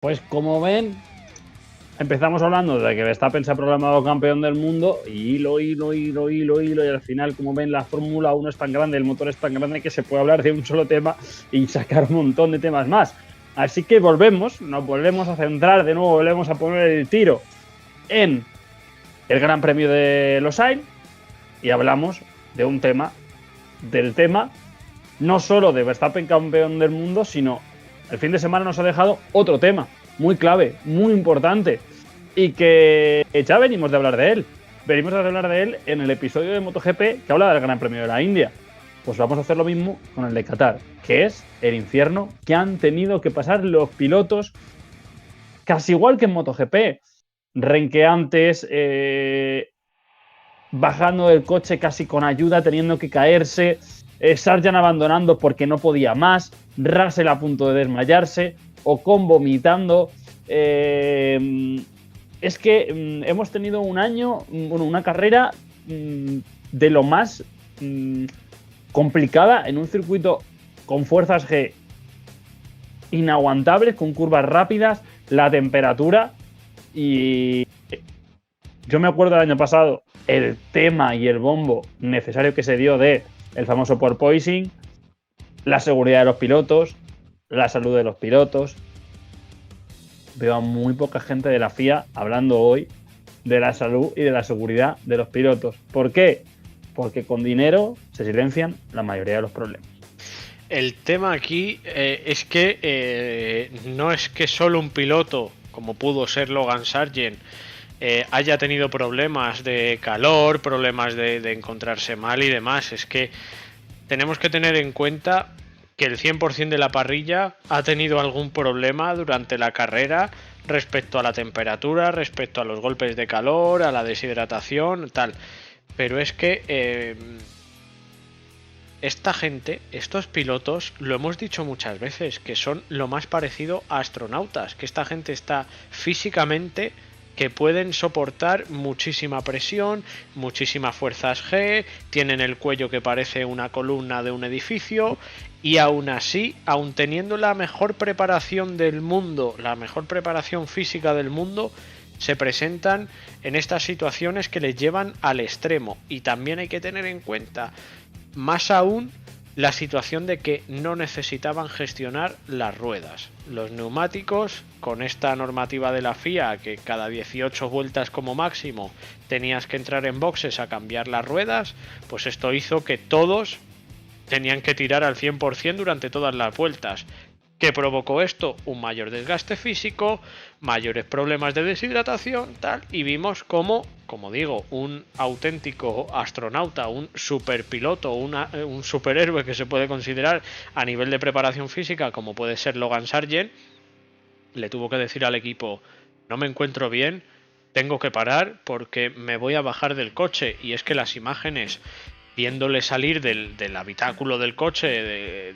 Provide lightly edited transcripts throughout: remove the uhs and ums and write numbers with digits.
Pues como ven, empezamos hablando de que Verstappen se ha proclamado campeón del mundo y hilo, y al final, como ven, la Fórmula 1 es tan grande, el motor es tan grande que se puede hablar de un solo tema y sacar un montón de temas más. Así que nos volvemos a centrar de nuevo, volvemos a poner el tiro en el Gran Premio de Losail y hablamos de un tema, del tema, no solo de Verstappen campeón del mundo, sino el fin de semana nos ha dejado otro tema muy clave, muy importante y que ya venimos de hablar de él. Venimos a hablar de él en el episodio de MotoGP que habla del Gran Premio de la India. Pues vamos a hacer lo mismo con el de Qatar, que es el infierno que han tenido que pasar los pilotos, casi igual que en MotoGP. Renqueantes, bajando del coche casi con ayuda, teniendo que caerse, Sargent abandonando porque no podía más, Russell a punto de desmayarse, Ocon vomitando. Es que hemos tenido un año, una carrera de lo más complicada en un circuito con fuerzas G inaguantables, con curvas rápidas, la temperatura. Y yo me acuerdo del año pasado el tema y el bombo necesario que se dio de el famoso porpoising, la seguridad de los pilotos, la salud de los pilotos. Veo a muy poca gente de la FIA hablando hoy de la salud y de la seguridad de los pilotos. ¿Por qué? Porque con dinero se silencian la mayoría de los problemas. El tema aquí es que no es que solo un piloto, como pudo ser Logan Sargent, haya tenido problemas de calor, problemas de encontrarse mal y demás. Es que tenemos que tener en cuenta que el 100% de la parrilla ha tenido algún problema durante la carrera respecto a la temperatura, respecto a los golpes de calor, a la deshidratación, tal. Pero es que esta gente, estos pilotos, lo hemos dicho muchas veces, que son lo más parecido a astronautas, que esta gente está físicamente, que pueden soportar muchísima presión, muchísimas fuerzas G, tienen el cuello que parece una columna de un edificio y aún así, aún teniendo la mejor preparación del mundo, la mejor preparación física del mundo, se presentan en estas situaciones que les llevan al extremo. Y también hay que tener en cuenta, más aún, la situación de que no necesitaban gestionar las ruedas. Los neumáticos, con esta normativa de la FIA, que cada 18 vueltas como máximo tenías que entrar en boxes a cambiar las ruedas, pues esto hizo que todos tenían que tirar al 100% durante todas las vueltas. ¿Qué provocó esto? Un mayor desgaste físico, mayores problemas de deshidratación, tal, y vimos como digo, un auténtico astronauta, un superpiloto, un superhéroe que se puede considerar a nivel de preparación física, como puede ser Logan Sargent, le tuvo que decir al equipo: no me encuentro bien, tengo que parar porque me voy a bajar del coche. Y es que las imágenes, viéndole salir del habitáculo del coche,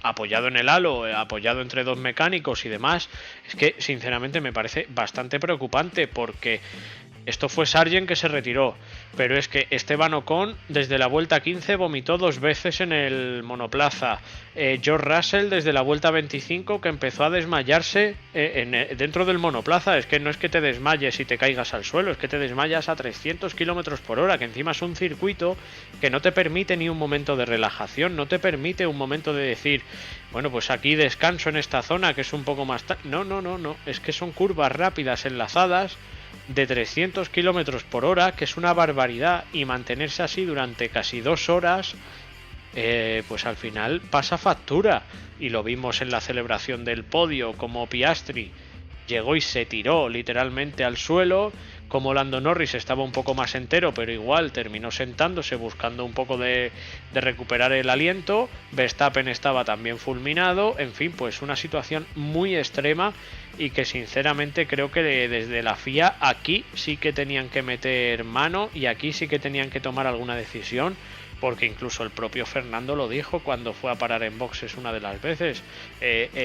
apoyado en el halo, apoyado entre dos mecánicos y demás, es que sinceramente me parece bastante preocupante, porque esto fue Sargent que se retiró, pero es que Esteban Ocon desde la vuelta 15 vomitó 2 veces en el monoplaza. George Russell desde la vuelta 25 que empezó a desmayarse dentro del monoplaza. Es que no es que te desmayes y te caigas al suelo, es que te desmayas a 300 km por hora, que encima es un circuito que no te permite ni un momento de relajación, no te permite un momento de decir, bueno, pues aquí descanso en esta zona que es un poco más... No, es que son curvas rápidas enlazadas de 300 km por hora, que es una barbaridad, y mantenerse así durante casi 2 horas, pues al final pasa factura. Y lo vimos en la celebración del podio, como Piastri llegó y se tiró literalmente al suelo, como Lando Norris estaba un poco más entero, pero igual terminó sentándose buscando un poco de recuperar el aliento. Verstappen estaba también fulminado. En fin, pues una situación muy extrema, y que sinceramente creo que desde la FIA aquí sí que tenían que meter mano, y aquí sí que tenían que tomar alguna decisión, porque incluso el propio Fernando lo dijo cuando fue a parar en boxes una de las veces,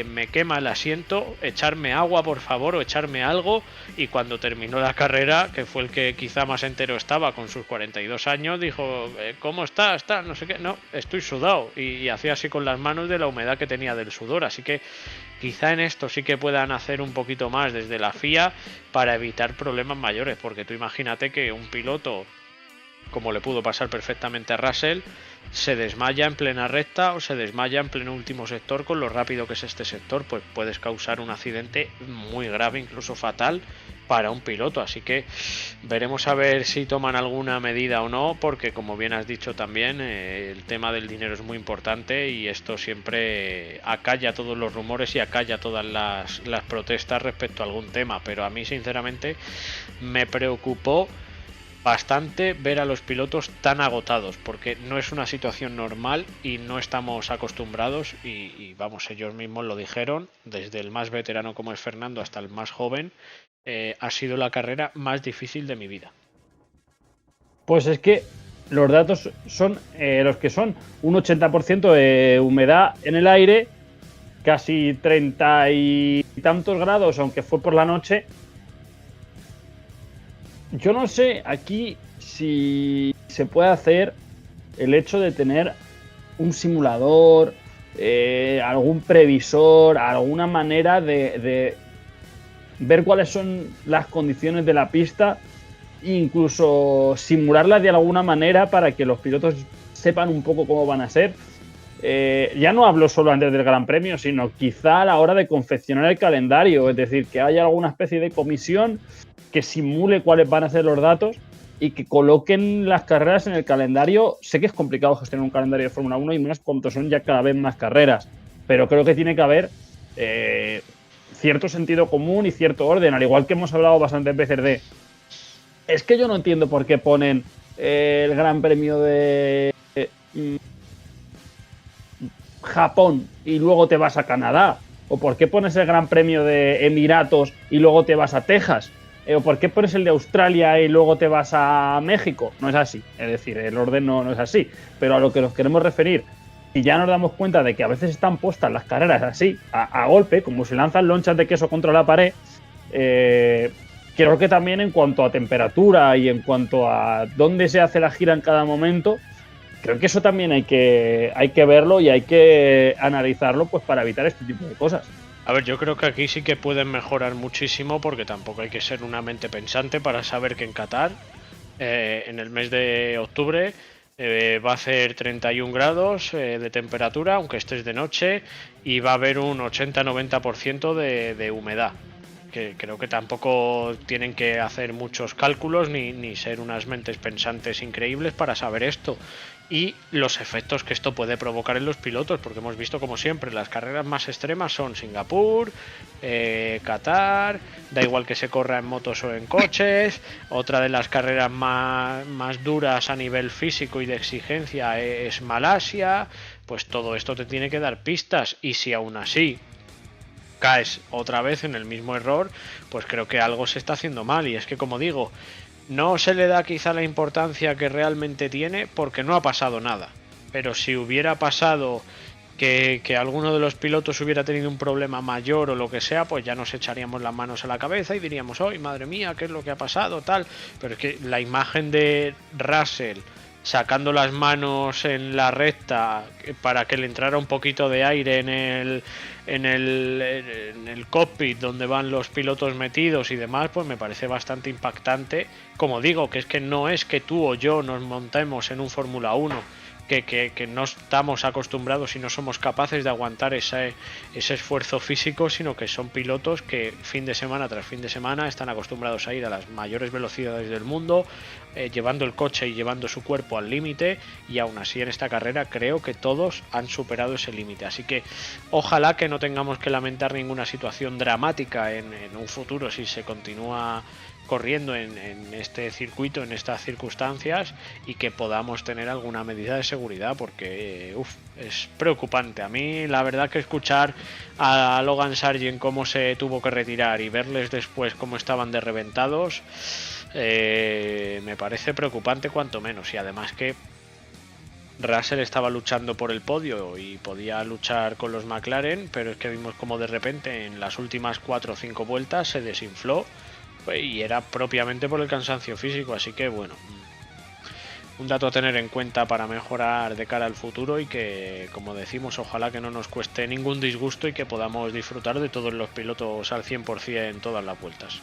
me quema el asiento, echarme agua por favor o echarme algo, y cuando terminó la carrera, que fue el que quizá más entero estaba con sus 42 años, dijo, ¿cómo estás? No sé qué, no, estoy sudado, y hacía así con las manos de la humedad que tenía del sudor, así que quizá en esto sí que puedan hacer un poquito más desde la FIA para evitar problemas mayores, porque tú imagínate que un piloto, como le pudo pasar perfectamente a Russell, se desmaya en plena recta o se desmaya en pleno último sector. Con lo rápido que es este sector, pues puedes causar un accidente muy grave, incluso fatal para un piloto. Así que veremos a ver si toman alguna medida o no, porque como bien has dicho también, el tema del dinero es muy importante y esto siempre acalla todos los rumores y acalla todas las protestas respecto a algún tema. Pero a mí sinceramente me preocupó bastante ver a los pilotos tan agotados, porque no es una situación normal y no estamos acostumbrados, y vamos, ellos mismos lo dijeron, desde el más veterano como es Fernando hasta el más joven, ha sido la carrera más difícil de mi vida. Pues es que los datos son los que son: un 80% de humedad en el aire, casi 30 y tantos grados, aunque fue por la noche. Yo no sé aquí si se puede hacer el hecho de tener un simulador, algún previsor, alguna manera de ver cuáles son las condiciones de la pista e incluso simularlas de alguna manera para que los pilotos sepan un poco cómo van a ser. Ya no hablo solo antes del Gran Premio, sino quizá a la hora de confeccionar el calendario, es decir, que haya alguna especie de comisión que simule cuáles van a ser los datos y que coloquen las carreras en el calendario. Sé que es complicado gestionar un calendario de Fórmula 1 y más cuando son ya cada vez más carreras, pero creo que tiene que haber cierto sentido común y cierto orden, al igual que hemos hablado bastantes veces de... Es que yo no entiendo por qué ponen el Gran Premio de Japón y luego te vas a Canadá, o por qué pones el Gran Premio de Emiratos y luego te vas a Texas, o por qué pones el de Australia y luego te vas a México. No es así, es decir, el orden no es así, pero a lo que nos queremos referir, si ya nos damos cuenta de que a veces están puestas las carreras así, a golpe, como si lanzan lonchas de queso contra la pared, creo que también en cuanto a temperatura y en cuanto a dónde se hace la gira en cada momento, creo que eso también hay que verlo y hay que analizarlo, pues para evitar este tipo de cosas. A ver, yo creo que aquí sí que pueden mejorar muchísimo, porque tampoco hay que ser una mente pensante para saber que en Qatar, en el mes de octubre, va a hacer 31 grados de temperatura, aunque estés de noche, y va a haber un 80-90% de humedad. Que creo que tampoco tienen que hacer muchos cálculos ni ser unas mentes pensantes increíbles para saber esto y los efectos que esto puede provocar en los pilotos, porque hemos visto, como siempre, las carreras más extremas son Singapur, Qatar, da igual que se corra en motos o en coches. Otra de las carreras más duras a nivel físico y de exigencia es Malasia. Pues todo esto te tiene que dar pistas, y si aún así caes otra vez en el mismo error, pues creo que algo se está haciendo mal. Y es que, como digo, no se le da quizá la importancia que realmente tiene porque no ha pasado nada. Pero si hubiera pasado que alguno de los pilotos hubiera tenido un problema mayor o lo que sea, pues ya nos echaríamos las manos a la cabeza y diríamos, ¡ay, madre mía, qué es lo que ha pasado!, tal. Pero es que la imagen de Russell sacando las manos en la recta para que le entrara un poquito de aire en el cockpit donde van los pilotos metidos y demás, pues me parece bastante impactante. Como digo, que es que no es que tú o yo nos montemos en un Fórmula 1, que no estamos acostumbrados y no somos capaces de aguantar ese esfuerzo físico, sino que son pilotos que fin de semana tras fin de semana están acostumbrados a ir a las mayores velocidades del mundo, llevando el coche y llevando su cuerpo al límite, y aún así en esta carrera creo que todos han superado ese límite. Así que ojalá que no tengamos que lamentar ninguna situación dramática en un futuro si se continúa corriendo en este circuito, en estas circunstancias, y que podamos tener alguna medida de seguridad, porque es preocupante. A mí la verdad que escuchar a Logan Sargent cómo se tuvo que retirar y verles después cómo estaban de reventados, me parece preocupante cuanto menos. Y además que Russell estaba luchando por el podio y podía luchar con los McLaren, pero es que vimos como de repente en las últimas 4 o 5 vueltas se desinfló y era propiamente por el cansancio físico, así que bueno, un dato a tener en cuenta para mejorar de cara al futuro y que, como decimos, ojalá que no nos cueste ningún disgusto y que podamos disfrutar de todos los pilotos al 100% en todas las vueltas.